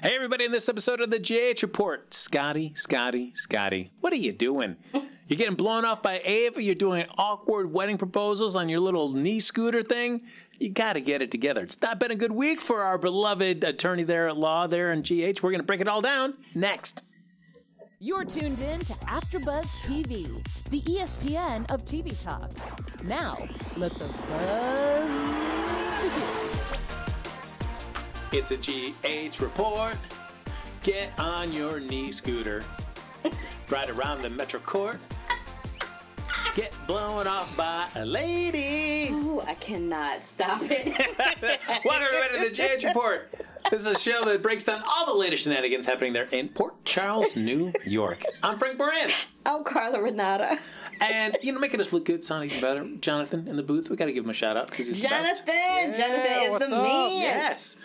Hey, everybody, in this episode of the GH Report, Scotty, what are you doing? You're getting blown off by Ava? You're doing awkward wedding proposals on your little knee scooter thing? You got to get it together. It's not been a good week for our beloved attorney there at law there in GH. We're going to break it all down next. You're tuned in to AfterBuzz TV, the ESPN of TV talk. Now, let the buzz begin. It's a GH Report. Get on your knee scooter. Ride around the Metro Court. Get blown off by a lady. Ooh, I cannot stop it. Welcome everybody to the GH Report. This is a show that breaks down all the latest shenanigans happening there in Port Charles, New York. I'm Frank Moran. I'm Carla Renata. And, making us look good, sounding even better. Jonathan in the booth. We got to give him a shout out because he's Jonathan. the best. Jonathan is the man. Yes.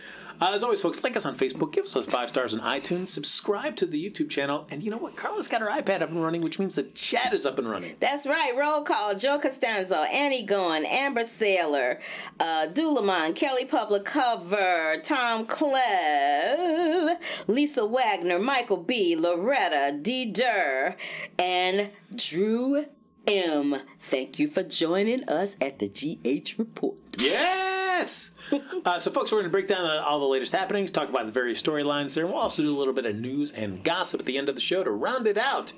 As always, folks, like us on Facebook, give us those 5 stars on iTunes, subscribe to the YouTube channel, and you know what? Carla's got her iPad up and running, which means the chat is up and running. That's right. Roll call. Joe Costanzo, Annie Goen, Amber Saylor, Dulamon, Kelly Public Cover, Tom Clev, Lisa Wagner, Michael B., Loretta, D. Durr, and Drew M. Thank you for joining us at the GH Report. Yes! So, folks, we're going to break down all the latest happenings, talk about the various storylines there, and we'll also do a little bit of news and gossip at the end of the show to round it out.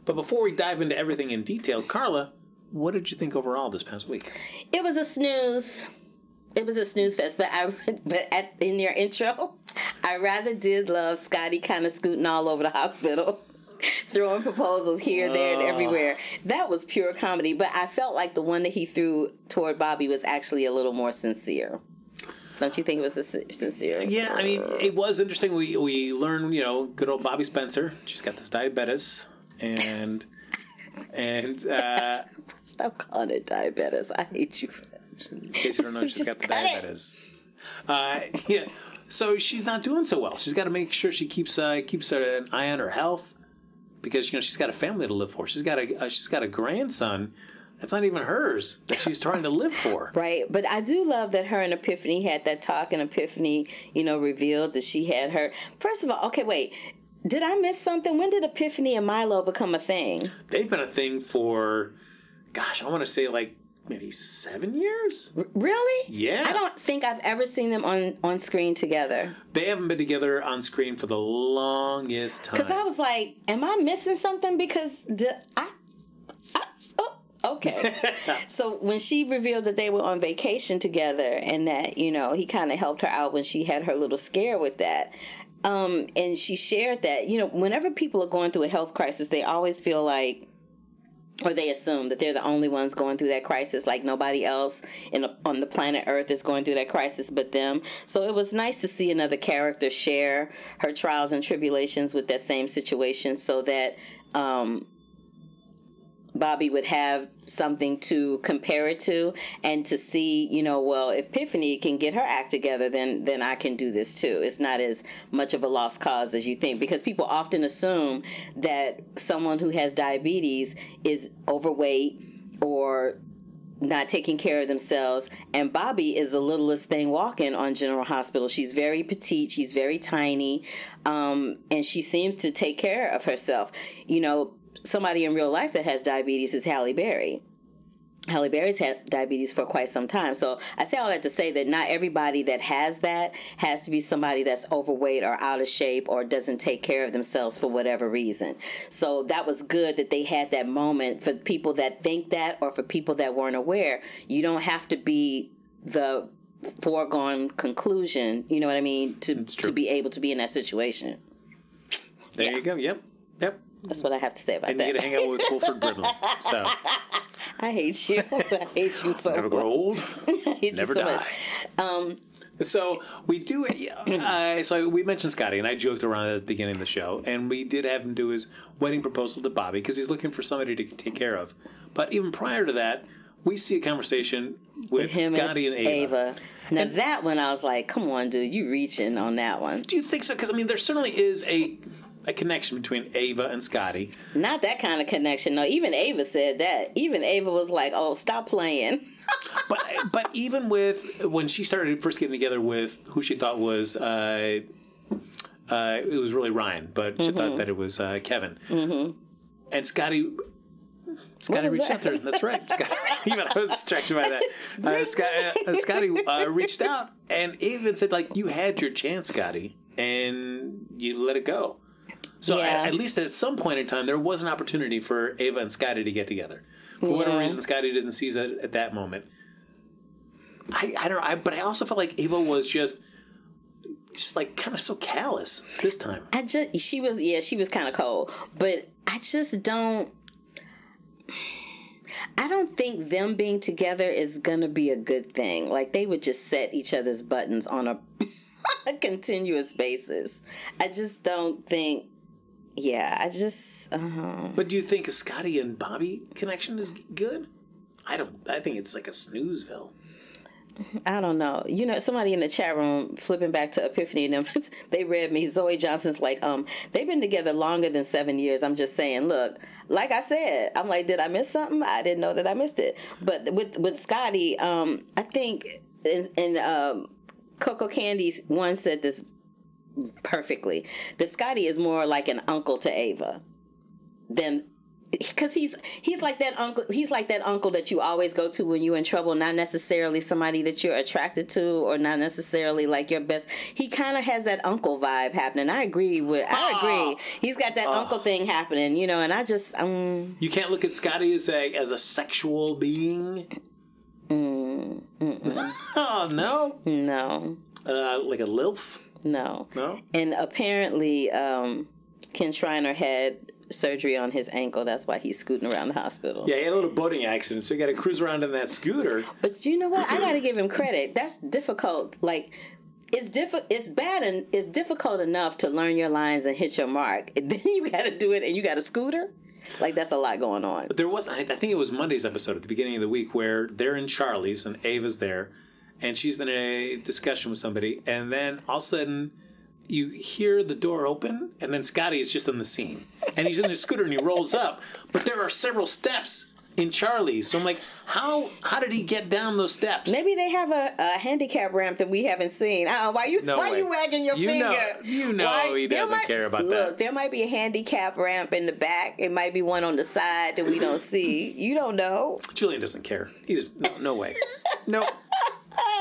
But before we dive into everything in detail, Carla, what did you think overall this past week? It was a snooze. It was a snooze fest, in your intro, I rather did love Scotty kind of scooting all over the hospital. Throwing proposals here, there, and everywhere. That was pure comedy. But I felt like the one that he threw toward Bobby was actually a little more sincere. Don't you think it was sincere? Yeah, I mean, it was interesting. We learned, good old Bobby Spencer. She's got this diabetes, and stop calling it diabetes. I hate you. In case you don't know, she's got the diabetes. Yeah. So she's not doing so well. She's got to make sure she keeps an eye on her health. Because she's got a family to live for. She's got a grandson that's not even hers that she's trying to live for. Right, but I do love that her and Epiphany had that talk, and Epiphany, revealed that she had her. First of all, okay, wait, did I miss something? When did Epiphany and Milo become a thing? They've been a thing for, I want to say like maybe 7 years. Really? Yeah. I don't think I've ever seen them on screen together. They haven't been together on screen for the longest time. Because I was like, am I missing something? Because okay. So when she revealed that they were on vacation together and that, he kind of helped her out when she had her little scare with that. And she shared that, whenever people are going through a health crisis, they always feel like, or they assume that they're the only ones going through that crisis, like nobody else on the planet Earth is going through that crisis but them. So it was nice to see another character share her trials and tribulations with that same situation so that Bobby would have something to compare it to and to see, well, if Epiphany can get her act together, then I can do this too. It's not as much of a lost cause as you think, because people often assume that someone who has diabetes is overweight or not taking care of themselves. And Bobby is the littlest thing walking on General Hospital. She's very petite. She's very tiny. And she seems to take care of herself. Somebody in real life that has diabetes is Halle Berry. Halle Berry's had diabetes for quite some time. So I say all that to say that not everybody that has that has to be somebody that's overweight or out of shape or doesn't take care of themselves for whatever reason. So that was good that they had that moment for people that think that, or for people that weren't aware. You don't have to be the foregone conclusion, you know what I mean, to be able to be in that situation. There you go. Yep. That's what I have to say about that. And you get to hang out with Wilford Brimley. So I hate you. I hate you so much. Never grow old. I hate Never you so die. much. So we do. So we mentioned Scotty, and I joked around at the beginning of the show, and we did have him do his wedding proposal to Bobby because he's looking for somebody to take care of. But even prior to that, we see a conversation with him Scotty and Ava. Now that one, I was like, "Come on, dude, you reaching on that one?" Do you think so? Because there certainly is a connection between Ava and Scotty. Not that kind of connection. No, even Ava said that. Even Ava was like, "Oh, stop playing." but even with when she started first getting together with who she thought was it was really Ryan, but she thought that it was Kevin. Mm-hmm. And Scotty reached out there. That's right. Scotty, even I was distracted by that. Scotty reached out and even said, like, you had your chance, Scotty, and you let it go. So at least at some point in time, there was an opportunity for Ava and Scotty to get together. For whatever reason, Scotty didn't seize it at that moment. I don't know. But I also felt like Ava was just like kind of so callous this time. She was kind of cold. But I don't think them being together is going to be a good thing. Like, they would just set each other's buttons on a continuous basis. I just don't think, But do you think a Scotty and Bobby connection is good? I think it's like a snoozeville. I don't know. You know, somebody in the chat room, flipping back to Epiphany and them, they read me. Zoe Johnson's like, they've been together longer than 7 years. I'm just saying, look, like I said, I'm like, did I miss something? I didn't know that I missed it. But with Scotty, I think, and Coco Candy one said this perfectly, that Scotty is more like an uncle to Ava than... Because he's like that uncle. He's like that uncle that you always go to when you're in trouble. Not necessarily somebody that you're attracted to, or not necessarily like your best. He kind of has that uncle vibe happening. I agree. He's got that uncle thing happening, you know. And I just you can't look at Scotty as a sexual being. Oh no, like a lilf. No. And apparently, Ken Shriner had surgery on his ankle. That's why he's scooting around the hospital. Yeah, he had a little boating accident, so he got to cruise around in that scooter. But you know what? I got to give him credit. That's difficult. Like, it's bad and it's difficult enough to learn your lines and hit your mark. And then you got to do it, and you got a scooter. Like, that's a lot going on. But there was, I think it was Monday's episode at the beginning of the week where they're in Charlie's and Ava's there, and she's in a discussion with somebody, and then all of a sudden you hear the door open, and then Scotty is just on the scene. And he's in his scooter, and he rolls up. But there are several steps in Charlie's. So I'm like, how did he get down those steps? Maybe they have a handicap ramp that we haven't seen. Why you wagging your finger? He doesn't care about that. Look, there might be a handicap ramp in the back. It might be one on the side that we don't see. You don't know. Julian doesn't care. He just, no way. No.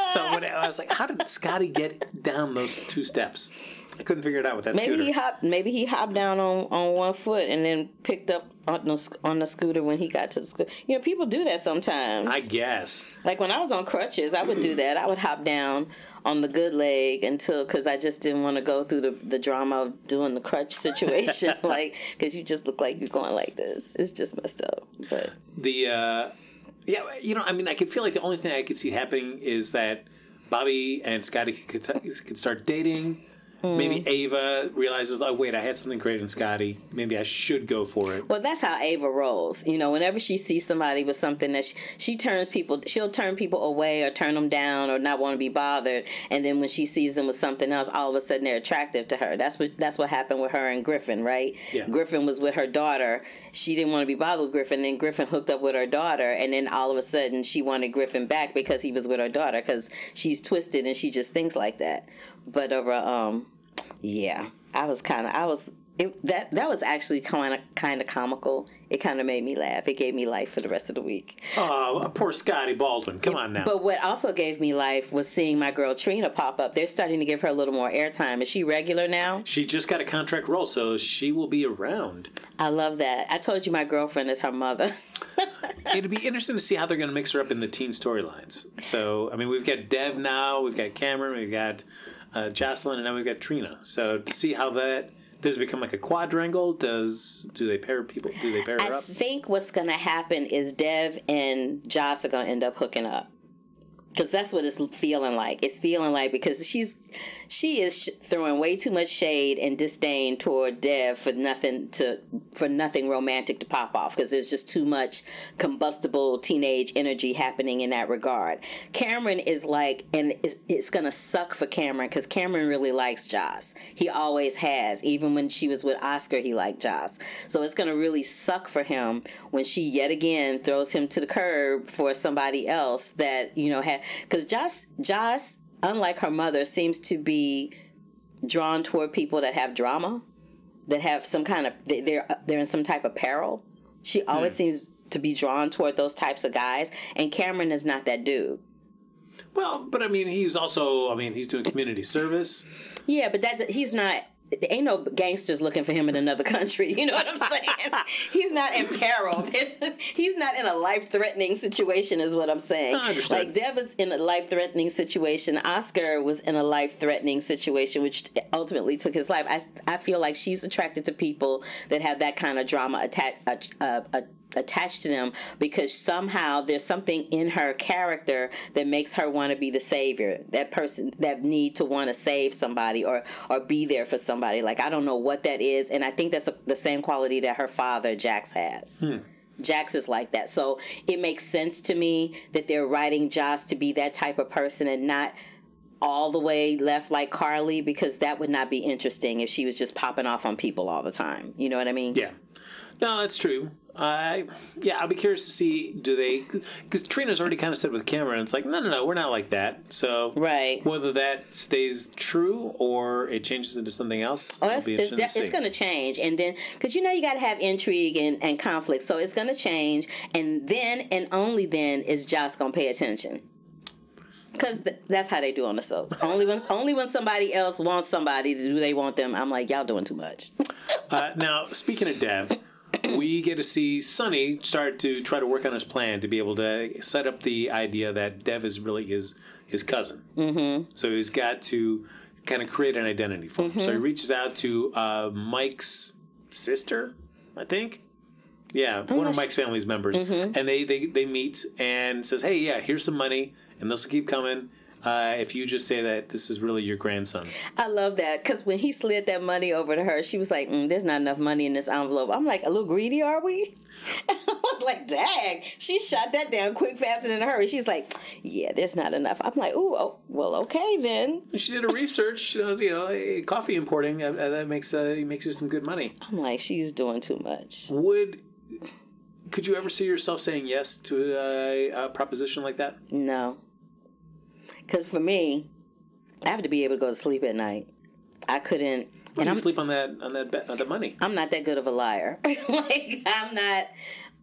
So when I was like, how did Scotty get down those two steps? I couldn't figure it out with that scooter. Maybe he hopped down on one foot and then picked up on the scooter when he got to the scooter. You know, people do that sometimes. I guess. Like when I was on crutches, I would do that. I would hop down on the good leg because I just didn't want to go through the drama of doing the crutch situation. Like, because you just look like you're going like this. It's just messed up. But yeah, you know, I mean, I could feel like the only thing I could see happening is that Bobby and Scotty could start dating. Maybe Ava realizes, oh, wait, I had something great in Scotty. Maybe I should go for it. Well, that's how Ava rolls. You know, whenever she sees somebody with something that she'll turn people away or turn them down or not want to be bothered. And then when she sees them with something else, all of a sudden they're attractive to her. That's what happened with her and Griffin, right? Yeah. Griffin was with her daughter. She didn't want to be bothered with Griffin. Then Griffin hooked up with her daughter. And then all of a sudden she wanted Griffin back because he was with her daughter because she's twisted and she just thinks like that. But yeah, that was actually kind of comical. It kind of made me laugh. It gave me life for the rest of the week. Oh, poor Scotty Baldwin. Come on now. But what also gave me life was seeing my girl Trina pop up. They're starting to give her a little more airtime. Is she regular now? She just got a contract role, so she will be around. I love that. I told you my girlfriend is her mother. It'll be interesting to see how they're going to mix her up in the teen storylines. So, I mean, we've got Dev now, we've got Cameron, we've got Jocelyn, and now we've got Trina. So to see how that does it become like a quadrangle? Do they pair her up? I think what's going to happen is Dev and Joss are going to end up hooking up. Because that's what it's feeling like. It's feeling like because she is throwing way too much shade and disdain toward Dev for nothing romantic to pop off. Because there's just too much combustible teenage energy happening in that regard. Cameron is like, and it's gonna suck for Cameron because Cameron really likes Joss. He always has. Even when she was with Oscar, he liked Joss. So it's gonna really suck for him when she yet again throws him to the curb for somebody else that because Joss, unlike her mother, seems to be drawn toward people that have drama, that have some kind of, they're in some type of peril. She always seems to be drawn toward those types of guys, and Cameron is not that dude. Well, but I mean, he's also, I mean, he's doing community service. Yeah, but he's not, ain't no gangsters looking for him in another country. You know what I'm saying? He's not in peril. He's not in a life-threatening situation is what I'm saying. I understand. Like, Dev is in a life-threatening situation. Oscar was in a life-threatening situation, which ultimately took his life. I feel like she's attracted to people that have that kind of drama attached to them, because somehow there's something in her character that makes her want to be the savior, that person that need to want to save somebody or be there for somebody. Like, I don't know what that is, and I think that's the same quality that her father Jax has. Jax is like that. So it makes sense to me that they're writing Joss to be that type of person and not all the way left like Carly, because that would not be interesting if she was just popping off on people all the time. You know what I mean? Yeah. No, that's true. I'll be curious to see, do they, because Trina's already kind of said with Cameron, it's like, no, we're not like that. So right. Whether that stays true or it changes into something else, it's going to change. And then, because you got to have intrigue and conflict. So it's going to change. And then, and only then, is Joss going to pay attention. Because that's how they do on the soaps. Only when somebody else wants somebody, do they want them. I'm like, y'all doing too much. Now, speaking of Dev, we get to see Sonny start to try to work on his plan to be able to set up the idea that Dev is really his cousin. Mm-hmm. So he's got to kind of create an identity for him. Mm-hmm. So he reaches out to Mike's sister, I think. Yeah, one of Mike's family's members. Mm-hmm. And they meet and says, hey, yeah, here's some money, and this will keep coming. If you just say that this is really your grandson. I love that, because when he slid that money over to her, she was like, there's not enough money in this envelope. I'm like, a little greedy, are we? I was like, dang. She shot that down quick, fast, and in a hurry. She's like, yeah, there's not enough. I'm like, oh, well, okay, then. She did a research. She knows, coffee importing, that makes you some good money. I'm like, she's doing too much. Could you ever see yourself saying yes to a proposition like that? No. Because for me, I have to be able to go to sleep at night. I couldn't. And you sleep on that money. I'm not that good of a liar. I'm not.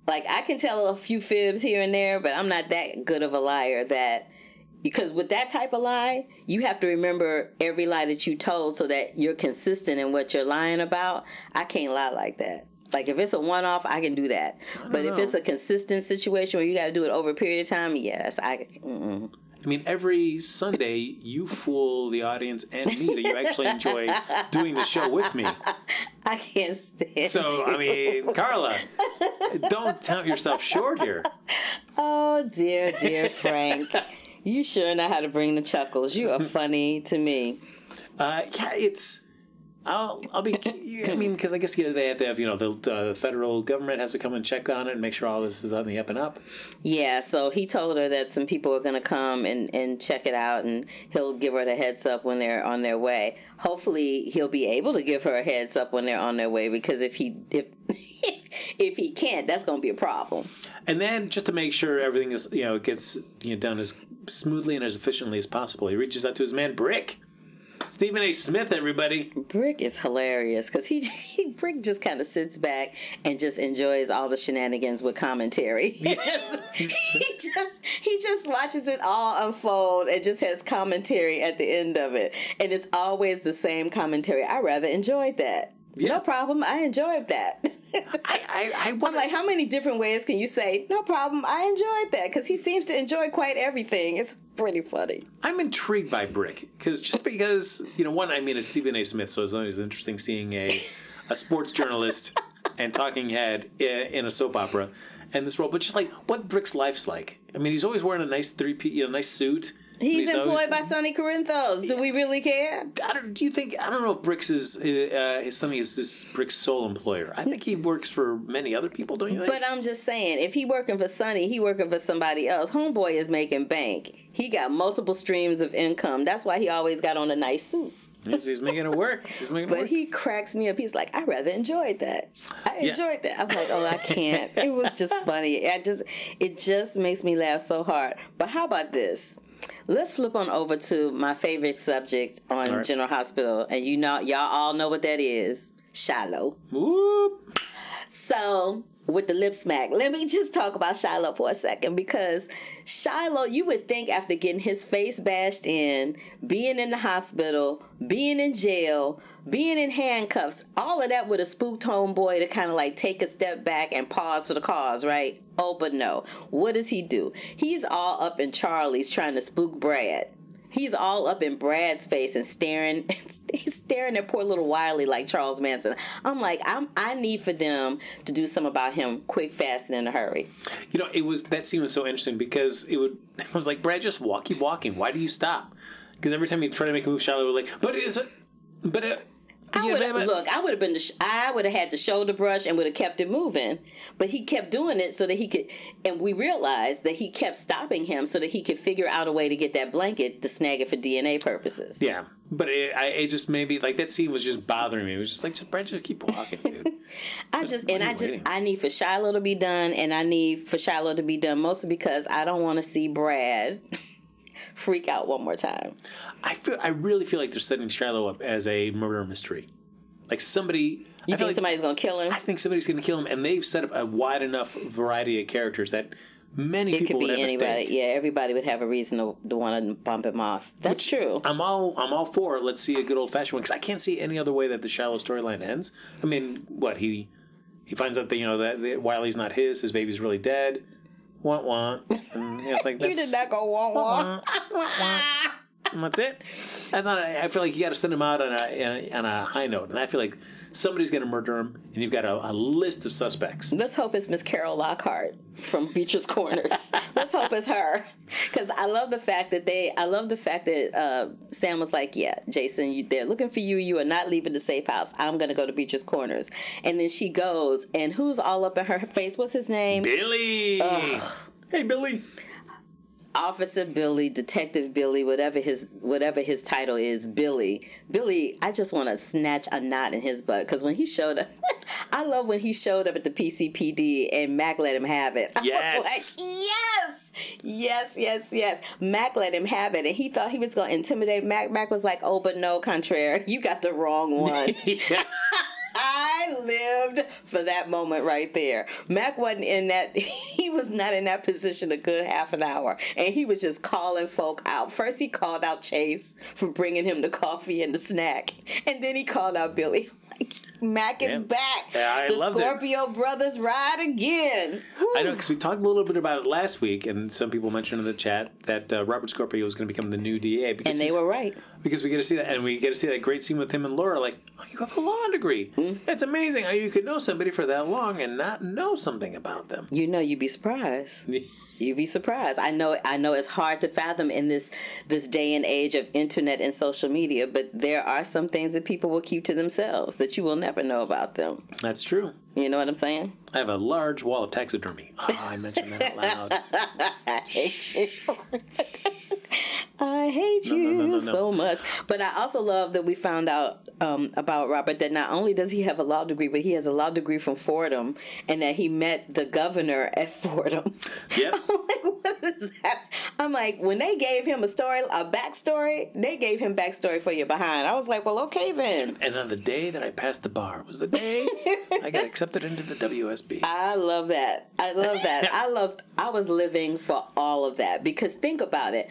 Like, I can tell a few fibs here and there, but I'm not that good of a liar because with that type of lie, you have to remember every lie that you told so that you're consistent in what you're lying about. I can't lie like that. Like, if it's a one-off, I can do that. But if it's a consistent situation where you got to do it over a period of time, yes, I mean, every Sunday you fool the audience and me that you actually enjoy doing the show with me. I can't stand So, I mean, Carla, don't count yourself short here. Oh, dear Frank. You sure know how to bring the chuckles. You are funny to me. I'll be. I mean, because I guess they have to have. The federal government has to come and check on it and make sure all this is on the up and up. Yeah. So he told her that some people are going to come and check it out, and he'll give her the heads up when they're on their way. Hopefully, he'll be able to give her a heads up when they're on their way, because if he can't, that's going to be a problem. And then, just to make sure everything is gets done as smoothly and as efficiently as possible, he reaches out to his man Brick. Stephen A. Smith, everybody. Brick is hilarious, because Brick just kind of sits back and just enjoys all the shenanigans with commentary. Yeah. He just watches it all unfold and just has commentary at the end of it. And it's always the same commentary. I rather enjoyed that. Yeah. No problem. I enjoyed that. I'm like, how many different ways can you say, no problem, I enjoyed that? Because he seems to enjoy quite everything. It's pretty funny. I'm intrigued by Brick, because one, I mean, it's Stephen A. Smith, so it's always interesting seeing a sports journalist and talking head in a soap opera and this role. But just like what Brick's life's like. I mean, he's always wearing a nice nice suit. He's employed by Sonny Corinthos. Do we really care? I don't know if Brick's his Sonny is this Brick's sole employer. I think he works for many other people, don't you think? But I'm just saying, if he working for Sonny, he working for somebody else. Homeboy is making bank. He got multiple streams of income. That's why he always got on a nice suit. He's making it work. But he cracks me up. He's like, I rather enjoyed that. I enjoyed that. I'm like, oh, I can't. It was just funny. It just makes me laugh so hard. But how about this? Let's flip on over to my favorite subject on General Hospital, and y'all all know what that is. Shiloh. Whoop. So, with the lip smack, let me just talk about Shiloh for a second, because Shiloh, you would think after getting his face bashed in, being in the hospital, being in jail, being in handcuffs, all of that would have spooked homeboy to kind of like take a step back and pause for the cause, right? Oh, but no. What does he do? He's all up in Charlie's trying to spook Brad. He's all up in Brad's face and he's staring at poor little Wiley like Charles Manson. I'm like, I need for them to do something about him quick, fast, and in a hurry. You know, that scene was so interesting because it was like, Brad, just keep walking. Why do you stop? Because every time you try to make a move, Shiloh would I would have had the shoulder brush and would have kept it moving, but he kept doing it so that he could, and we realized that he kept stopping him so that he could figure out a way to get that blanket to snag it for DNA purposes. Yeah, but it just maybe like that scene was just bothering me. It was just like, Brad, just keep walking, dude. I need for Shiloh to be done, and I need for Shiloh to be done mostly because I don't want to see Brad freak out one more time. I really feel like they're setting Shiloh up as a murder mystery. Like somebody... You think somebody's going to kill him? I think somebody's going to kill him, and they've set up a wide enough variety of characters that many people would have a stake. It could be anybody. Yeah, everybody would have a reason to want to bump him off. That's true. I'm all for let's see a good old-fashioned one, because I can't see any other way that the Shiloh storyline ends. I mean, what, he finds out that, that Wiley's not his baby's really dead. Want. And it's like, you did not go want. And that's it. I feel like you got to send him out on a high note, and I feel like somebody's going to murder him, and you've got a list of suspects. Let's hope it's Miss Carol Lockhart from Beecher's Corners. Let's hope it's her, because I love the fact that Sam was like, "Yeah, Jason, they're looking for you. You are not leaving the safe house. I'm going to go to Beecher's Corners." And then she goes, and who's all up in her face? What's his name? Billy. Hey, Billy. Officer Billy, Detective Billy, whatever his title is, Billy, I just want to snatch a knot in his butt, because when he showed up, I love when he showed up at the PCPD and Mac let him have it. Yes. I was like, yes. Mac let him have it, and he thought he was going to intimidate Mac. Mac was like, oh, but no, contraire, you got the wrong one. Yes. I lived for that moment right there. Mac wasn't in that, he was not in that position a good half an hour. And he was just calling folk out. First he called out Chase for bringing him the coffee and the snack. And then he called out Billy. Like, Mac is back. Yeah, the Scorpio brothers ride again. Whew. I know, because we talked a little bit about it last week, and some people mentioned in the chat that Robert Scorpio was going to become the new DA. And they were right. Because we get to see that, and we get to see that great scene with him and Laura, like, oh, you have a law degree. Mm-hmm. It's amazing how you could know somebody for that long and not know something about them. You'd be surprised. You'd be surprised. I know it's hard to fathom in this day and age of internet and social media, but there are some things that people will keep to themselves that you will never know about them. That's true. You know what I'm saying? I have a large wall of taxidermy. Oh, I mentioned that out loud. I hate you. I hate you so much. But I also love that we found out about Robert that not only does he have a law degree, but he has a law degree from Fordham, and that he met the governor at Fordham. Yep. I'm like, what is that? I'm like, when they gave him a backstory, they gave him backstory for your behind. I was like, well, okay then. And on the day that I passed the bar was the day I got accepted into the WSB. I love that. I was living for all of that, because think about it.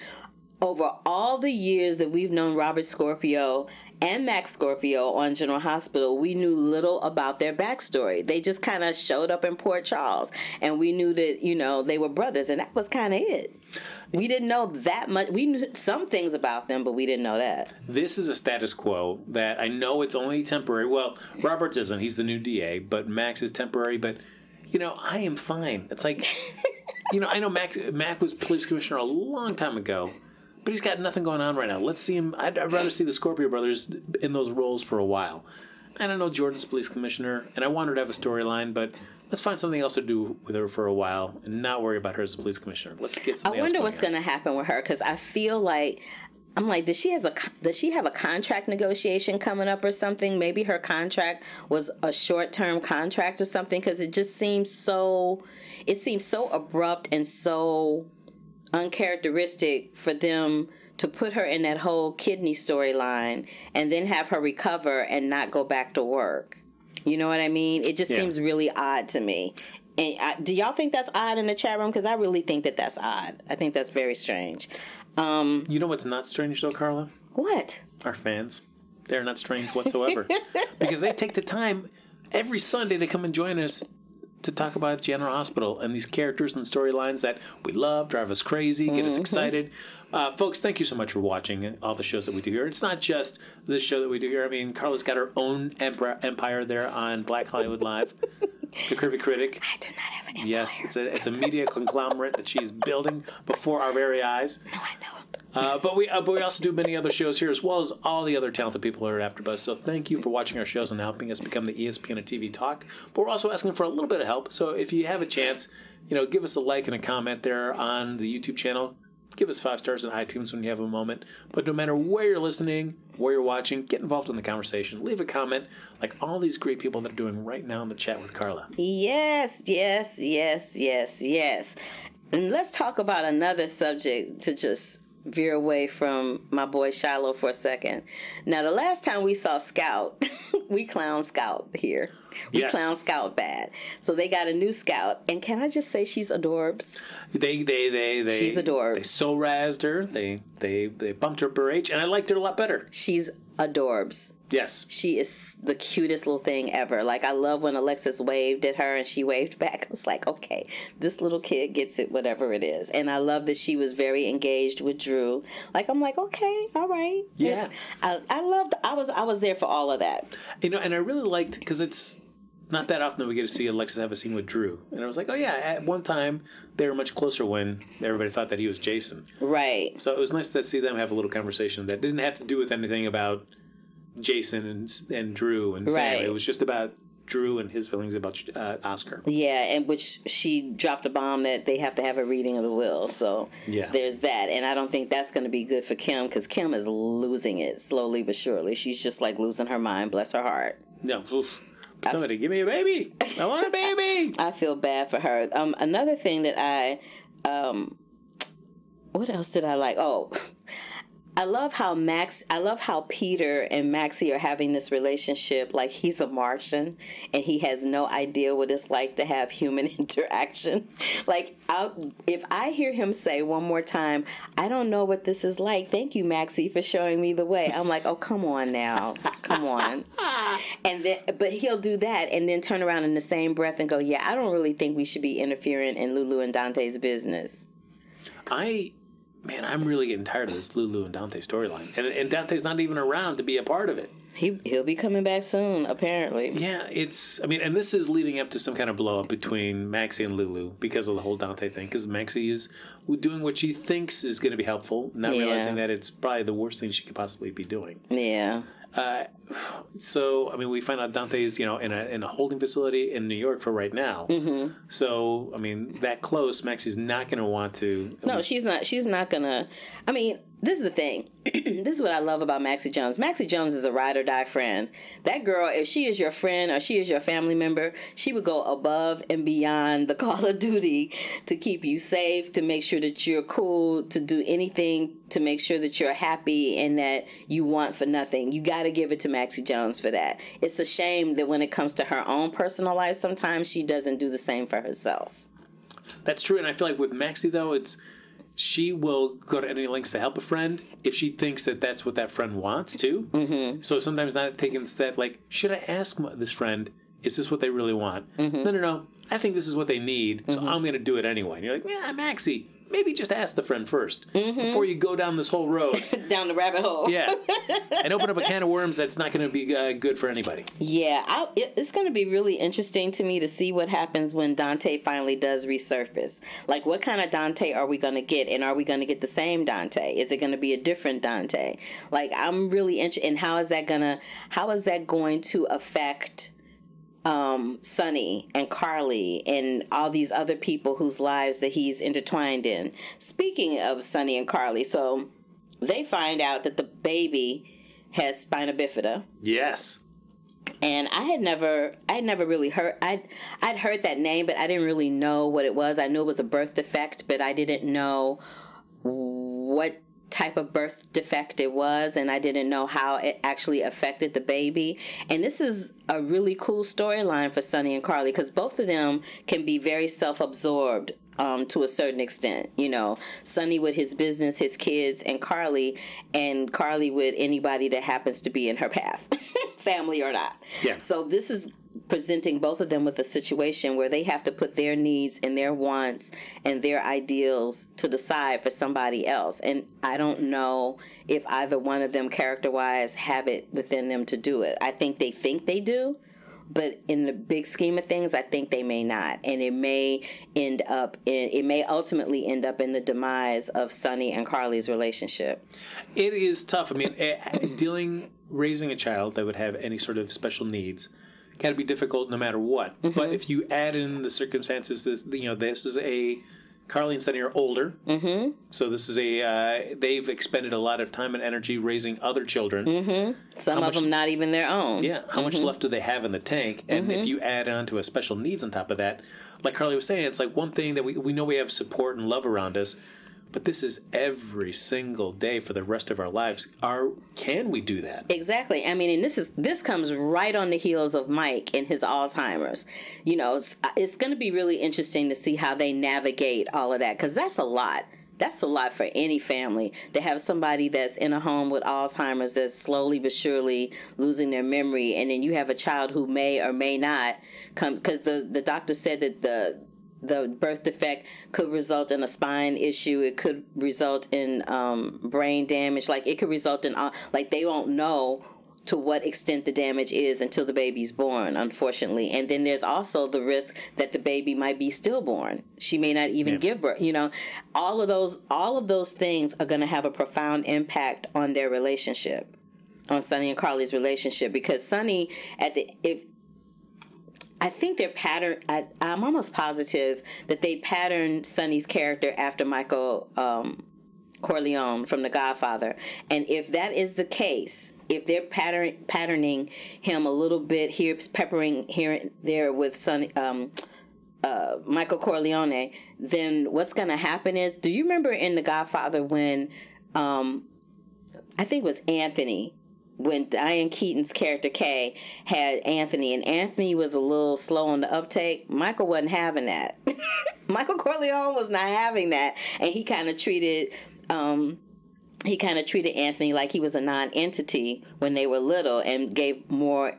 Over all the years that we've known Robert Scorpio and Max Scorpio on General Hospital, we knew little about their backstory. They just kind of showed up in Port Charles, and we knew that, they were brothers, and that was kind of it. We didn't know that much. We knew some things about them, but we didn't know that. This is a status quo that I know it's only temporary. Well, Roberts isn't. He's the new DA, but Max is temporary. But, I am fine. It's like, I know Mac was police commissioner a long time ago. But he's got nothing going on right now. Let's see him. I'd rather see the Scorpio brothers in those roles for a while. I don't know, Jordan's police commissioner, and I want her to have a storyline, but let's find something else to do with her for a while and not worry about her as a police commissioner. Let's get something else. I wonder what's going to happen with her, because I feel like, I'm like, does she have a contract negotiation coming up or something? Maybe her contract was a short-term contract or something, because it just seems so abrupt and so uncharacteristic for them to put her in that whole kidney storyline and then have her recover and not go back to work. You know what I mean? It just seems really odd to me. And do y'all think that's odd in the chat room? Because I really think that that's odd. I think that's very strange. You know what's not strange, though, Carla? What? Our fans. They're not strange whatsoever. Because they take the time every Sunday to come and join us to talk about General Hospital and these characters and storylines that we love, drive us crazy, get us excited. Folks, thank you so much for watching all the shows that we do here. It's not just this show that we do here. I mean, Carla's got her own empire there on Black Hollywood Live. The Curvy Critic. I do not have an empire. Yes, it's a media conglomerate that she's building before our very eyes. No, I know. But we also do many other shows here, as well as all the other talented people here at AfterBuzz. So thank you for watching our shows and helping us become the ESPN of TV talk. But we're also asking for a little bit of help. So if you have a chance, give us a like and a comment there on the YouTube channel. Give us 5 stars on iTunes when you have a moment. But no matter where you're listening, where you're watching, get involved in the conversation. Leave a comment like all these great people that are doing right now in the chat with Carla. Yes. And let's talk about another subject to just veer away from my boy Shiloh for a second. Now, the last time we saw Scout, we clown Scout here. We clown Scout bad. So they got a new Scout, and can I just say she's adorbs? She's adorbs. They so razzed her. They bumped her per H, and I liked her a lot better. She's adorbs. Yes. She is the cutest little thing ever. Like, I love when Alexis waved at her and she waved back. I was like, okay, this little kid gets it, whatever it is. And I love that she was very engaged with Drew. Like, I'm like, okay, all right. Yeah. I was there for all of that. And I really liked, because it's not that often that we get to see Alexis have a scene with Drew. And I was like, oh yeah, at one time they were much closer when everybody thought that he was Jason. Right. So it was nice to see them have a little conversation that didn't have to do with anything about Jason and Drew and Sam. Right. It was just about Drew and his feelings about Oscar. Yeah, and which she dropped a bomb that they have to have a reading of the will. So there's that. And I don't think that's going to be good for Kim, because Kim is losing it slowly but surely. She's just like losing her mind. Bless her heart. No. Somebody give me a baby. I want a baby. I feel bad for her. Another thing that what else did I like? Oh, I love how Peter and Maxie are having this relationship like he's a Martian and he has no idea what it's like to have human interaction. Like, if I hear him say one more time, I don't know what this is like. Thank you, Maxie, for showing me the way. I'm like, oh, come on now. Come on. But he'll do that and then turn around in the same breath and go, yeah, I don't really think we should be interfering in Lulu and Dante's business. I'm really getting tired of this Lulu and Dante storyline. And Dante's not even around to be a part of it. He'll be coming back soon, apparently. Yeah, and this is leading up to some kind of blow up between Maxie and Lulu because of the whole Dante thing. Because Maxie is doing what she thinks is going to be helpful, not realizing that it's probably the worst thing she could possibly be doing. Yeah. So, we find out Dante's, in a holding facility in New York for right now. Mm-hmm. So, that close, Maxie's not going to want to. No, she's not. She's not going to. This is the thing. This is what I love about Maxie Jones. Maxie Jones is a ride or die friend. That girl, if she is your friend or she is your family member, she would go above and beyond the call of duty to keep you safe, to make sure that you're cool, to do anything to make sure that you're happy and that you want for nothing. You got to give it to Maxie Jones for that. It's a shame that when it comes to her own personal life, sometimes she doesn't do the same for herself. That's true, and I feel like with Maxie, though, she will go to any lengths to help a friend if she thinks that that's what that friend wants, too. Mm-hmm. So sometimes not taking the step, like, should I ask this friend, is this what they really want? Mm-hmm. No. I think this is what they need, so I'm going to do it anyway. And you're like, yeah, Maxie, maybe just ask the friend first before you go down this whole road. Down the rabbit hole. Yeah. And open up a can of worms that's not going to be good for anybody. Yeah. It's going to be really interesting to me to see what happens when Dante finally does resurface. Like, what kind of Dante are we going to get? And are we going to get the same Dante? Is it going to be a different Dante? Like, I'm really interested in how is that going to affect Sonny and Carly and all these other people whose lives that he's intertwined in. Speaking of Sonny and Carly, so they find out that the baby has spina bifida. Yes. And I had never really heard, I'd heard that name, but I didn't really know what it was. I knew it was a birth defect, but I didn't know what type of birth defect it was, and I didn't know how it actually affected the baby. And this is a really cool storyline for Sonny and Carly, because both of them can be very self-absorbed to a certain extent. You know, Sonny with his business, his kids, and Carly with anybody that happens to be in her path, family or not. Yeah. So this is presenting both of them with a situation where they have to put their needs and their wants and their ideals to the side for somebody else. And I don't know if either one of them character-wise have it within them to do it. I think they do, but in the big scheme of things, I think they may not. And it may ultimately end up in the demise of Sonny and Carly's relationship. It is tough. I mean, raising a child that would have any sort of special needs got to be difficult no matter what. Mm-hmm. But if you add in the circumstances, this is Carly and Sonny are older. Mm-hmm. So this is they've expended a lot of time and energy raising other children. Mm-hmm. Some of them not even their own. Yeah. How much left do they have in the tank? And if you add on to a special needs on top of that, like Carly was saying, it's like one thing that we know we have support and love around us, but this is every single day for the rest of our lives. Can we do that? Exactly. I mean, and this comes right on the heels of Mike and his Alzheimer's. You know, it's going to be really interesting to see how they navigate all of that, because that's a lot. That's a lot for any family, to have somebody that's in a home with Alzheimer's that's slowly but surely losing their memory, and then you have a child who may or may not come, because the doctor said that the birth defect could result in a spine issue. It could result in brain damage. Like, it could result in, they won't know to what extent the damage is until the baby's born, unfortunately. And then there's also the risk that the baby might be stillborn. She may not even give birth. You know, all of those things are going to have a profound impact on their relationship, on Sonny and Carly's relationship, because Sonny, I think their pattern, I'm almost positive that they patterned Sonny's character after Michael Corleone from The Godfather. And if that is the case, if they're patterning him a little bit here, peppering here and there with Sonny, Michael Corleone, then what's going to happen is, do you remember in The Godfather when, I think it was Anthony, when Diane Keaton's character Kay had Anthony, and Anthony was a little slow on the uptake? Michael wasn't having that. Michael Corleone was not having that, and he kind of treated Anthony like he was a non-entity when they were little, and gave more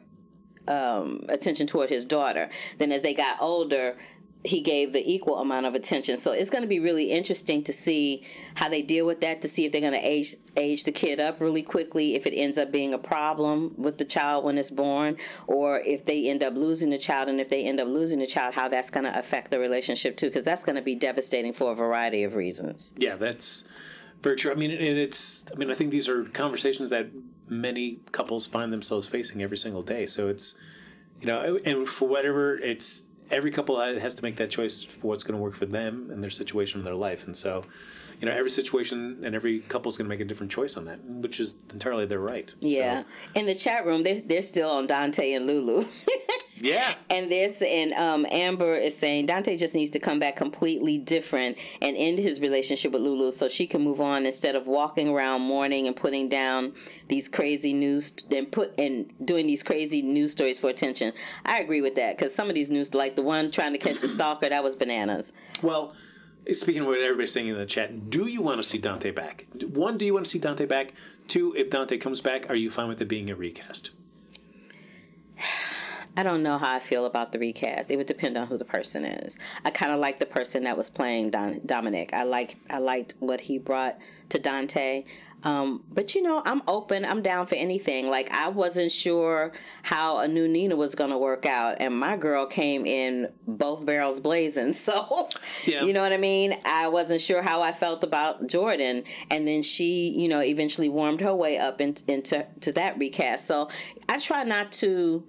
attention toward his daughter. Then as they got older, he gave the equal amount of attention. So it's going to be really interesting to see how they deal with that, to see if they're going to age the kid up really quickly, if it ends up being a problem with the child when it's born, or if they end up losing the child. And if they end up losing the child, how that's going to affect the relationship too, because that's going to be devastating for a variety of reasons. Yeah, that's very true. I mean, I think these are conversations that many couples find themselves facing every single day. So it's, and for whatever, it's, every couple has to make that choice for what's going to work for them and their situation in their life. And so, every situation and every couple is going to make a different choice on that, which is entirely their right. Yeah. So. In the chat room, they're still on Dante and Lulu. Yeah. And Amber is saying Dante just needs to come back completely different and end his relationship with Lulu so she can move on, instead of walking around mourning and putting down these crazy news and doing these crazy news stories for attention. I agree with that, because some of these news, like the one trying to catch the stalker, that was bananas. Well, speaking of what everybody's saying in the chat, do you want to see Dante back? One, do you want to see Dante back? Two, if Dante comes back, are you fine with it being a recast? I don't know how I feel about the recast. It would depend on who the person is. I kind of like the person that was playing Dominic. I liked what he brought to Dante. But I'm open. I'm down for anything. Like, I wasn't sure how a new Nina was going to work out, and my girl came in both barrels blazing. So, yeah. You know what I mean? I wasn't sure how I felt about Jordan, and then she, eventually warmed her way up into that recast. So I try not to.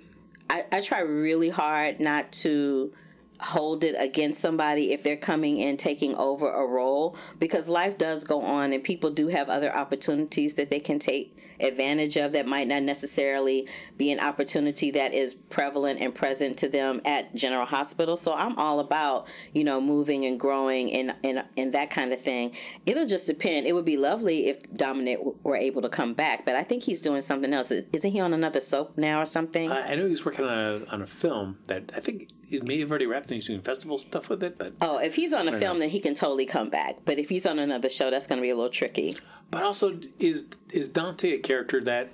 I try really hard not to hold it against somebody if they're coming in taking over a role, because life does go on and people do have other opportunities that they can take advantage of, that might not necessarily be an opportunity that is prevalent and present to them at General Hospital. So I'm all about, moving and growing and that kind of thing. It'll just depend. It would be lovely if Dominic were able to come back, but I think he's doing something else. Isn't he on another soap now or something? I know he's working on a film that I think it may have already wrapped and he's doing festival stuff with it. But if he's on a film, then he can totally come back. But if he's on another show, that's going to be a little tricky. But also, is Dante a character that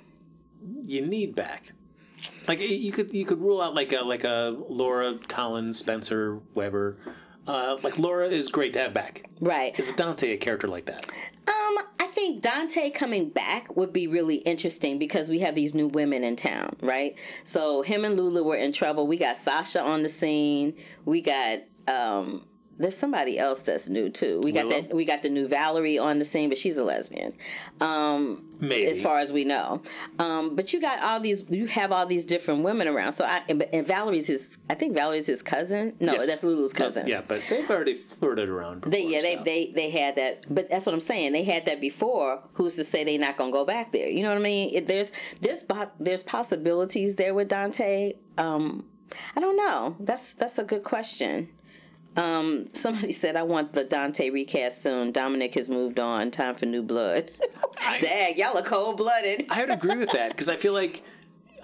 you need back? Like you could rule out like a Laura, Collins, Spencer, Weber. Like Laura is great to have back. Right. Is Dante a character like that? I think Dante coming back would be really interesting because we have these new women in town, right? So him and Lulu were in trouble. We got Sasha on the scene. We got there's somebody else that's new too. We got the new Valerie on the scene, but she's a lesbian. Maybe. As far as we know. But you have all these different women around. So I think Valerie's his cousin. No, yes. That's Lulu's cousin. Yeah, but they've already flirted around before, they had that, but that's what I'm saying. They had that before. Who's to say they're not going to go back there? You know what I mean? There's possibilities there with Dante. I don't know. That's a good question. Somebody said, I want the Dante recast soon. Dominic has moved on. Time for new blood. Dang, y'all are cold-blooded. I would agree with that because I feel like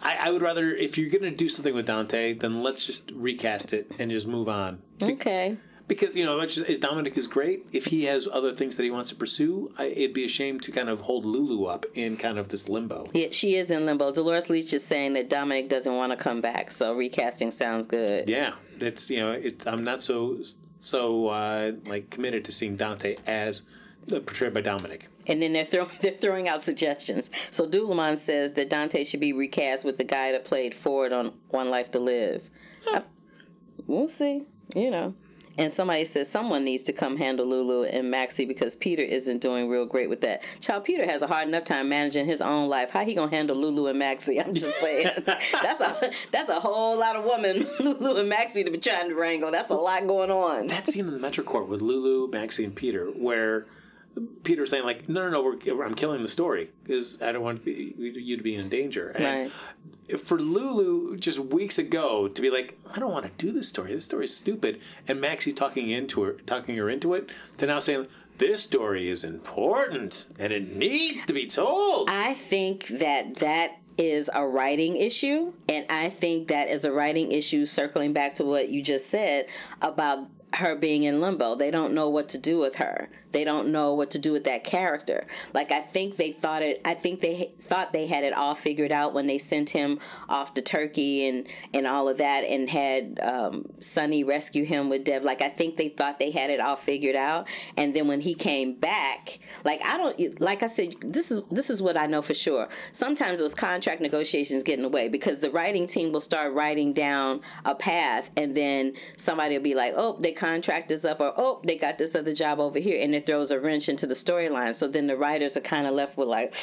I would rather, if you're going to do something with Dante, then let's just recast it and just move on. Okay. Because, much as Dominic is great, if he has other things that he wants to pursue, it'd be a shame to kind of hold Lulu up in kind of this limbo. Yeah, she is in limbo. Dolores Leach is saying that Dominic doesn't want to come back, so recasting sounds good. Yeah, it's I'm not so committed to seeing Dante as portrayed by Dominic. And then they're throwing out suggestions. So Dulamon says that Dante should be recast with the guy that played Ford on One Life to Live. We'll see, And somebody says someone needs to come handle Lulu and Maxie because Peter isn't doing real great with that. Child, Peter has a hard enough time managing his own life. How he gonna handle Lulu and Maxie? I'm just saying. That's a whole lot of women, Lulu and Maxie, to be trying to wrangle. That's a lot going on. That scene in the MetroCourt with Lulu, Maxie, and Peter, where Peter's saying like, no, I'm killing the story because I don't want you to be in danger. And for Lulu, just weeks ago, to be like, I don't want to do this story. This story is stupid. And Maxie talking her into it, to now saying, this story is important and it needs to be told. I think that is a writing issue, and I think that is a writing issue circling back to what you just said about her being in limbo. They don't know what to do with her. They don't know what to do with that character. Like, I think they thought they had it all figured out when they sent him off to Turkey and all of that, and had Sonny rescue him with Dev. Like, I think they thought they had it all figured out, and then when he came back, like I said, this is what I know for sure. Sometimes those contract negotiations get in the way because the writing team will start writing down a path, and then somebody will be like, oh, they contract this up, or oh, they got this other job over here, and it throws a wrench into the storyline. So then the writers are kind of left with like,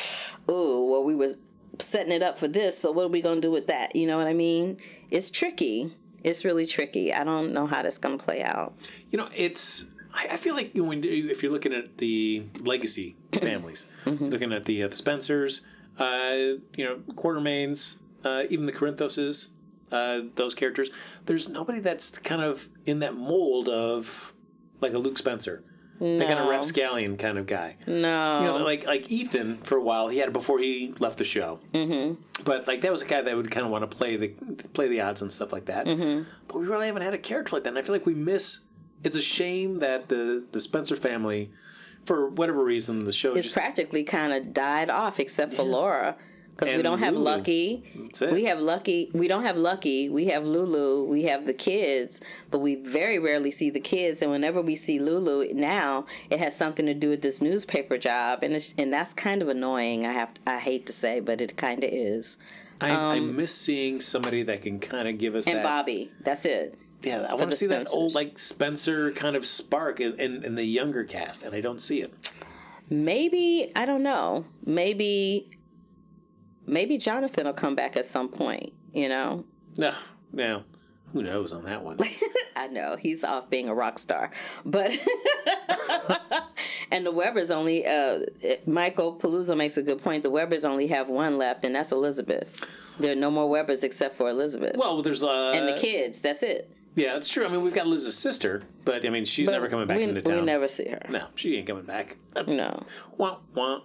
oh, well, we was setting it up for this, so what are we going to do with that? You know what I mean? It's tricky. It's really tricky. I don't know how that's going to play out. I feel like if you're looking at the legacy families, looking at the Spencers, Quartermaines, even the Corinthoses, those characters, there's nobody that's kind of in that mold of like a Luke Spencer. No. That kind of rapscallion kind of guy. No. Like Ethan, for a while, he had it before he left the show. Mm-hmm. But like that was a guy that would kind of want to play the odds and stuff like that. Mm-hmm. But we really haven't had a character like that. And I feel like we miss. It's a shame that the Spencer family, for whatever reason, the show just practically kind of died off, except for Laura. Because we don't have Lulu. Lucky. We have Lucky. We don't have Lucky. We have Lulu. We have the kids, but we very rarely see the kids. And whenever we see Lulu now, it has something to do with this newspaper job, and that's kind of annoying. I hate to say, but it kind of is. I miss seeing somebody that can kind of give us and that. Bobby. That's it. Yeah, I want to see that old like Spencer kind of spark in the younger cast, and I don't see it. Maybe, I don't know. Maybe Jonathan will come back at some point, No, who knows on that one? I know, he's off being a rock star. But And the Webbers only, Michael Paluzzo makes a good point. The Webbers only have one left, and that's Elizabeth. There are no more Webbers except for Elizabeth. Well, there's and the kids. That's it. Yeah, that's true. I mean, we've got Liz's sister, but I mean, she's never coming back into town. We never see her. No, she ain't coming back. No. Wah, wah.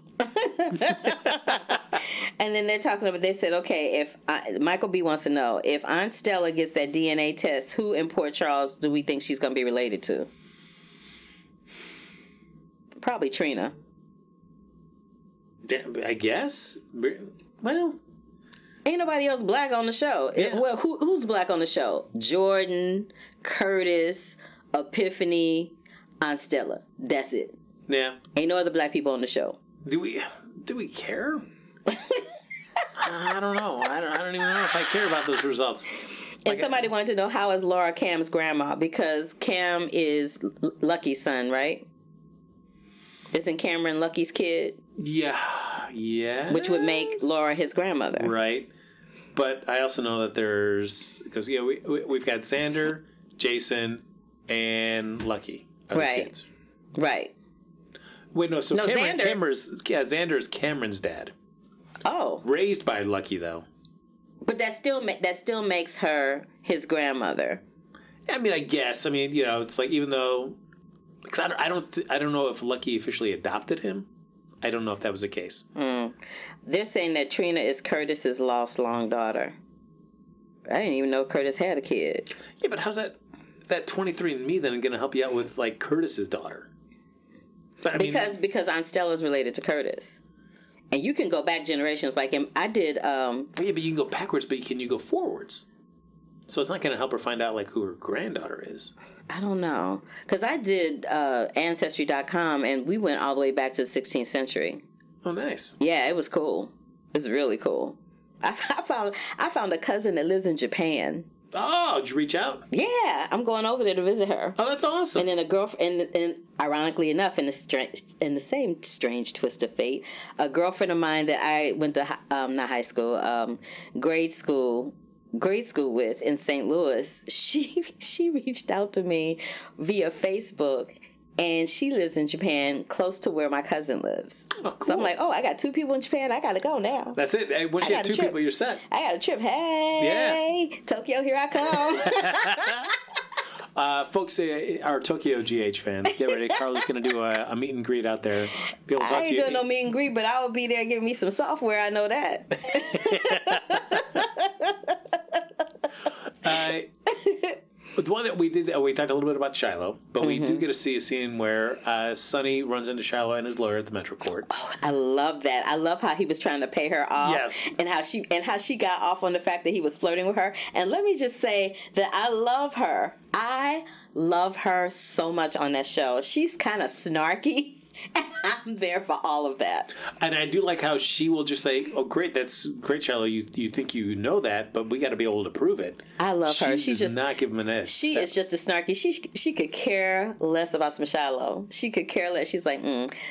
And then they're talking about, they said, okay, Michael B wants to know, if Aunt Stella gets that DNA test, who in Port Charles do we think she's going to be related to? Probably Trina. I guess. Well, ain't nobody else black on the show. Yeah. Well, who's black on the show? Jordan, Curtis, Epiphany, Aunt Stella. That's it. Yeah. Ain't no other black people on the show. Do we care? I don't know. I don't even know if I care about those results. And somebody wanted to know, how is Laura Cam's grandma? Because Cam is Lucky's son, right? Isn't Cameron Lucky's kid? Yeah. Which would make Laura his grandmother. Right. But I also know that there's, because we've got Xander, Jason, and Lucky. Right. Kids. Right. Wait, no. So Xander is Cameron's dad. Oh. Raised by Lucky, though. But that still makes her his grandmother. I mean, I guess. I mean, it's like, even though, because I don't know if Lucky officially adopted him. I don't know if that was the case. They're saying that Trina is Curtis's lost long daughter. I didn't even know Curtis had a kid. Yeah, but how's that 23andMe then going to help you out with, like, Curtis's daughter? But, because Aunt Stella's related to Curtis. And you can go back generations. Like I did. Yeah, but you can go backwards, but can you go forwards? So it's not going to help her find out, like, who her granddaughter is. I don't know. Because I did Ancestry.com, and we went all the way back to the 16th century. Oh, nice. Yeah, it was cool. It was really cool. I found a cousin that lives in Japan. Oh, did you reach out? Yeah, I'm going over there to visit her. Oh, that's awesome. And then a girlfriend, and ironically enough, in the same strange twist of fate, a girlfriend of mine that I went to not high school, grade school with in St. Louis, she reached out to me via Facebook, and she lives in Japan, close to where my cousin lives. Oh, cool. So I'm like, I got 2 people in Japan. I got to go now. That's it. Hey, once you have 2 people, you're set. I got a trip. Hey, yeah. Tokyo, here I come. Folks, our Tokyo GH fans, get ready. Carla's going to do a meet and greet out there. Be able to talk I ain't doing no meet and greet, but I will be there giving me some software. I know that. The one that we did, we talked a little bit about Shiloh, but we do get to see a scene where Sonny runs into Shiloh and his lawyer at the Metro Court. Oh, I love that. I love how he was trying to pay her off. Yes. And how she got off on the fact that he was flirting with her. And let me just say that I love her. I love her so much on that show. She's kind of snarky. And I'm there for all of that. And I do like how she will just say, "Oh, great, that's great, Shiloh. You think you know that, but we got to be able to prove it." I love her. She does not give him an S. She is just a snarky. She could care less about some Shiloh. She could care less. She's like,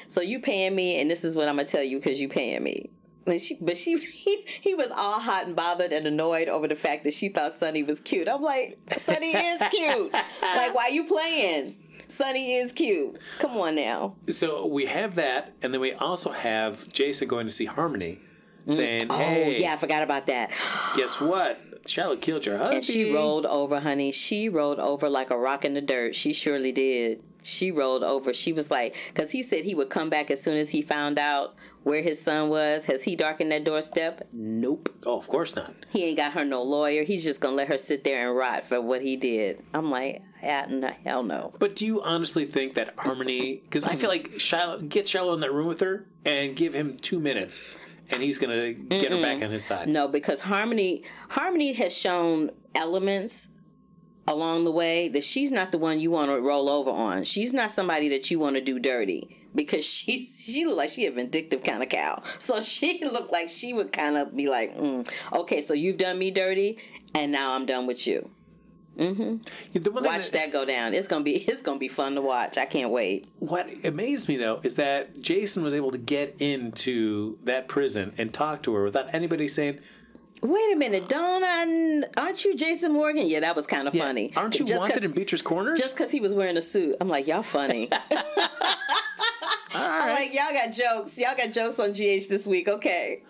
so you paying me, and this is what I'm gonna tell you because you paying me. He was all hot and bothered and annoyed over the fact that she thought Sonny was cute. I'm like, Sonny is cute. Like, why you playing? Sonny is cute. Come on now. So we have that, and then we also have Jason going to see Harmony, saying, "Hey, oh yeah, I forgot about that. Guess what? Shiloh killed your husband." And she rolled over, honey. She rolled over like a rock in the dirt. She surely did. She rolled over. She was like, because he said he would come back as soon as he found out where his son was. Has he darkened that doorstep? Nope. Oh, of course not. He ain't got her no lawyer. He's just going to let her sit there and rot for what he did. I'm like, hell no. But do you honestly think that Harmony, because I feel like get Shiloh in that room with her and give him 2 minutes, and he's going to get her back on his side. No, because Harmony has shown elements along the way that she's not the one you want to roll over on. She's not somebody that you want to do dirty, because she looked like she a vindictive kind of cow. So she looked like she would kind of be like, okay, so you've done me dirty, and now I'm done with you. Watch that go down. It's gonna be fun to watch. I can't wait. What amazed me though is that Jason was able to get into that prison and talk to her without anybody saying, "Wait a minute, aren't you Jason Morgan?" Yeah, that was kind of funny. Aren't you wanted in Beatrice Corners? Just because he was wearing a suit. I'm like, y'all funny. I'm like, y'all got jokes. Y'all got jokes on GH this week. Okay.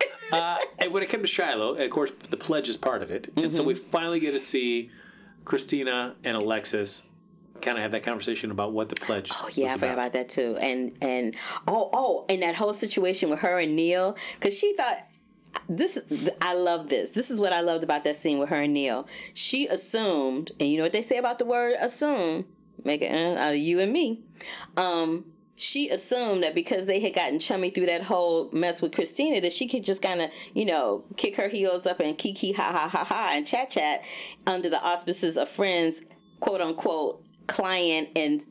And when it comes to Shiloh, of course, the pledge is part of it. And so we finally get to see Christina and Alexis kind of have that conversation about what the pledge Oh, yeah, was I forgot about that, too. And that whole situation with her and Neil, because she thought, I love this. This is what I loved about that scene with her and Neil. She assumed, and you know what they say about the word assume? Make it out of you and me. She assumed that because they had gotten chummy through that whole mess with Christina, that she could just kind of, kick her heels up and kiki ha ha ha ha and chat under the auspices of friends, quote unquote, client and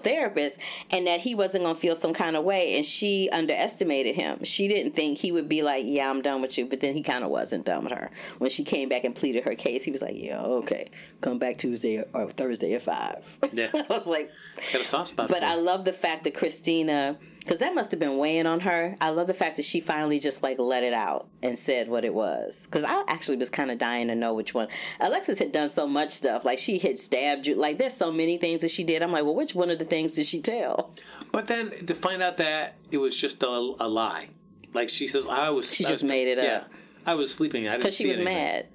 therapist, and that he wasn't going to feel some kind of way, and she underestimated him. She didn't think he would be like, yeah, I'm done with you, but then he kind of wasn't done with her. When she came back and pleaded her case, he was like, yeah, okay, come back Tuesday or Thursday at 5. Yeah. I was like, got a soft spot. But I love the fact that Christina, because that must have been weighing on her. I love the fact that she finally just let it out and said what it was. Because I actually was kind of dying to know which one. Alexis had done so much stuff. Like, she had stabbed you. Like, there's so many things that she did. I'm like, well, which one of the things did she tell? But then to find out that it was just a lie. Like, she says, She just made it up. Yeah, I was sleeping. I didn't see anything. Because she was mad.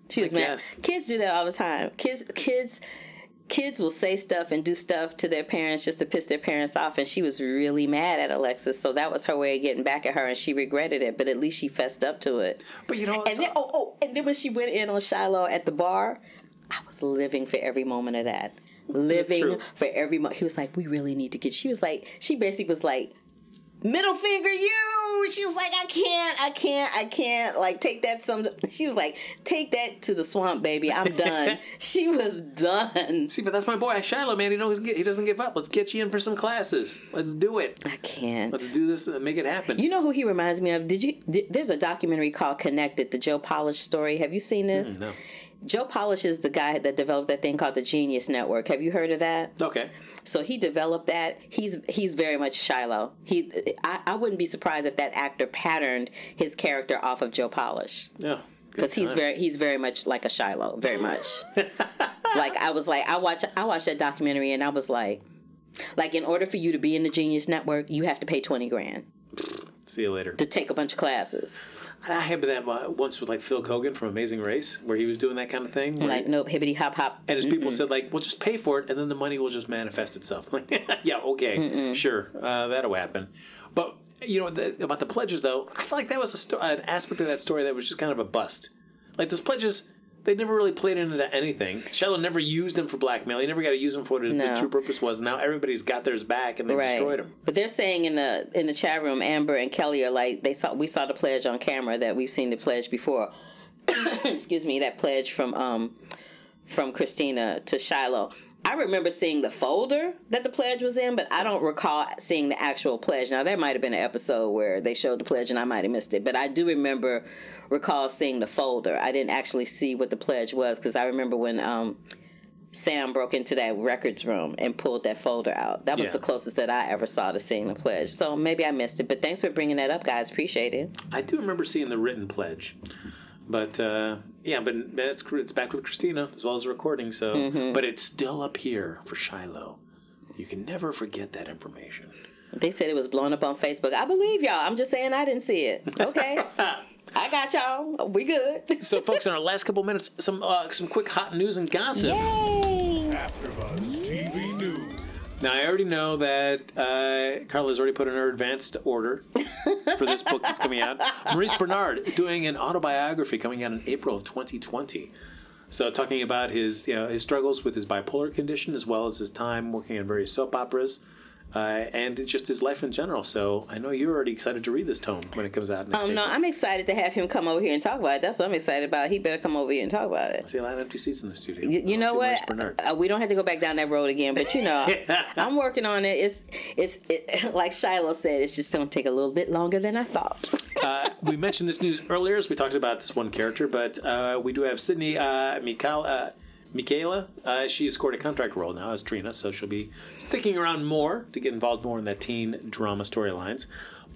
She was mad. Kids do that all the time. Kids will say stuff and do stuff to their parents just to piss their parents off, and she was really mad at Alexis, so that was her way of getting back at her, and she regretted it, but at least she fessed up to it. But and then when she went in on Shiloh at the bar, I was living for every moment of that. Living for every moment. He was like, we really need to get... She basically was like, middle finger you! She was like, I can't. Like, take that she was like, take that to the swamp, baby. I'm done. She was done. See, but that's my boy, Shiloh, man. He doesn't give up. Let's get you in for some classes. Let's do it. I can't. Let's do this and make it happen. You know who he reminds me of? There's a documentary called Connected, the Joe Polish story. Have you seen this? No. Joe Polish is the guy that developed that thing called the Genius Network. Have you heard of that? Okay. So he developed that. He's very much Shiloh. I wouldn't be surprised if that actor patterned his character off of Joe Polish. Yeah. Because he's very much like a Shiloh, very much. Like, I was like, I watched that documentary and I was like, in order for you to be in the Genius Network, you have to pay $20,000. See you later. To take a bunch of classes. I had that once with Phil Kogan from Amazing Race, where he was doing that kind of thing. Nope, hibbity hop hop. And his people said, well, just pay for it, and then the money will just manifest itself. Yeah, okay, sure, that'll happen. But about the pledges, though, I feel like that was an aspect of that story that was just kind of a bust. Like, those pledges, they never really played into anything. Shiloh never used them for blackmail. He never got to use them for what the true purpose was. Now everybody's got theirs back, and they destroyed them. But they're saying in the chat room, Amber and Kelly are like, we saw the pledge on camera, that we've seen the pledge before. Excuse me, that pledge from Christina to Shiloh. I remember seeing the folder that the pledge was in, but I don't recall seeing the actual pledge. Now, there might have been an episode where they showed the pledge and I might have missed it, but I do recall seeing the folder. I didn't actually see what the pledge was, because I remember when Sam broke into that records room and pulled that folder out. That was the closest that I ever saw to seeing the pledge. So maybe I missed it, but thanks for bringing that up, guys. Appreciate it. I do remember seeing the written pledge. But, but it's back with Christina as well as the recording. So, But it's still up here for Shiloh. You can never forget that information. They said it was blown up on Facebook. I believe y'all. I'm just saying I didn't see it. Okay. I got y'all. We good. So, folks, in our last couple minutes, some quick hot news and gossip. Yay! AfterBuzz TV News. Now, I already know that Carla's already put in her advanced order for this book that's coming out. Maurice Bernard doing an autobiography coming out in April of 2020. So, talking about his struggles with his bipolar condition, as well as his time working on various soap operas. And just his life in general. So I know you're already excited to read this tome when it comes out next April. No, I'm excited to have him come over here and talk about it. That's what I'm excited about. He better come over here and talk about it. I see a lot of empty seats in the studio. You know what? We don't have to go back down that road again, but I'm working on it. It's like Shiloh said, it's just going to take a little bit longer than I thought. We mentioned this news earlier as we talked about this one character, but we do have Sydney Michaela, she has scored a contract role now as Trina, so she'll be sticking around more to get involved more in that teen drama storylines.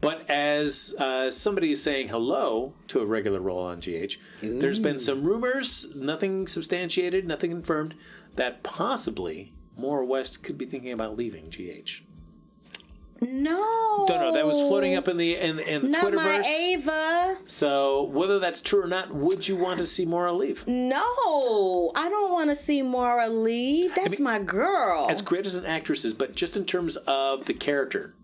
But as somebody is saying hello to a regular role on GH, there's been some rumors, nothing substantiated, nothing confirmed, that possibly Maura West could be thinking about leaving GH. No. No, that was floating up in the Not Twitterverse. my Ava. So whether that's true or not, would you want to see Maura leave? No, I don't want to see Maura leave. That's my girl. As great as an actress is, but just in terms of the character,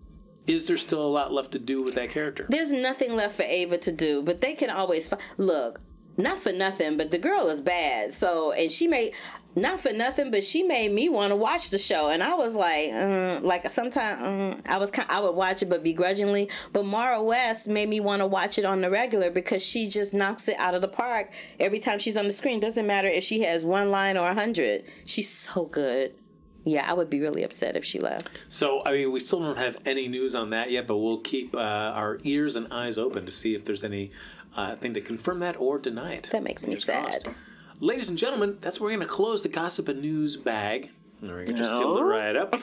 is there still a lot left to do with that character? There's nothing left for Ava to do, but they can always look. Not for nothing, but the girl is bad. So, and she made. Not for nothing, but she made me want to watch the show, and I was like sometimes I would watch it, but begrudgingly. But Maura West made me want to watch it on the regular because she just knocks it out of the park every time she's on the screen. Doesn't matter if she has one line or 100. She's so good. Yeah, I would be really upset if she left. So, I mean, we still don't have any news on that yet, but we'll keep our ears and eyes open to see if there's any thing to confirm that or deny it. That makes me sad. Crossed. Ladies and gentlemen, that's where we're going to close the gossip and news bag. There we go, just sealed it right up.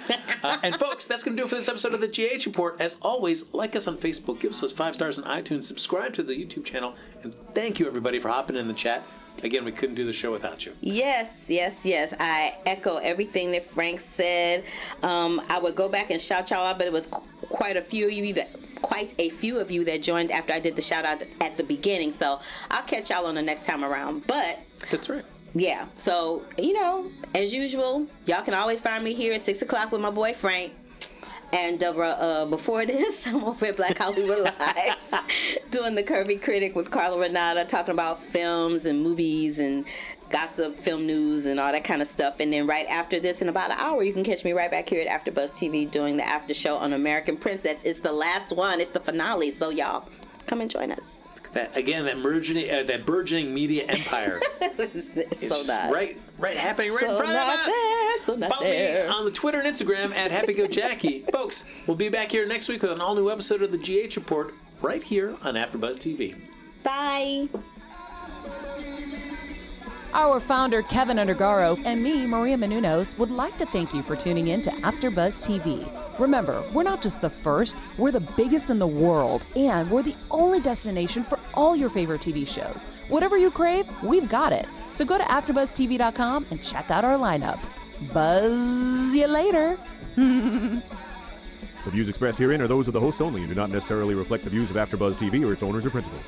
And folks, that's going to do it for this episode of the GH Report. As always, like us on Facebook, give us those 5 stars on iTunes, subscribe to the YouTube channel, and thank you everybody for hopping in the chat. Again, we couldn't do the show without you. Yes. I echo everything that Frank said. I would go back and shout y'all out, but it was quite a few of you that joined after I did the shout out at the beginning. So I'll catch y'all on the next time around. But that's right. Yeah. So, as usual, y'all can always find me here at 6 o'clock with my boy Frank. And before this, I'm over at Black Hollywood Live doing the Curvy Critic with Carla Renata, talking about films and movies and gossip, film news, and all that kind of stuff. And then right after this, in about an hour, you can catch me right back here at AfterBuzz TV doing the after show on American Princess. It's the last one. It's the finale. So y'all, come and join us. That burgeoning media empire. it's so not. Right happening right in front of us. So not Follow there. me on the Twitter and Instagram at HappyGoJackie. Folks, we'll be back here next week with an all-new episode of the GH Report right here on AfterBuzz TV. Bye. Our founder, Kevin Undergaro, and me, Maria Menounos, would like to thank you for tuning in to AfterBuzz TV. Remember, we're not just the first, we're the biggest in the world, and we're the only destination for all your favorite TV shows. Whatever you crave, we've got it. So go to AfterBuzzTV.com and check out our lineup. Buzz you later. The views expressed herein are those of the hosts only and do not necessarily reflect the views of AfterBuzz TV or its owners or principals.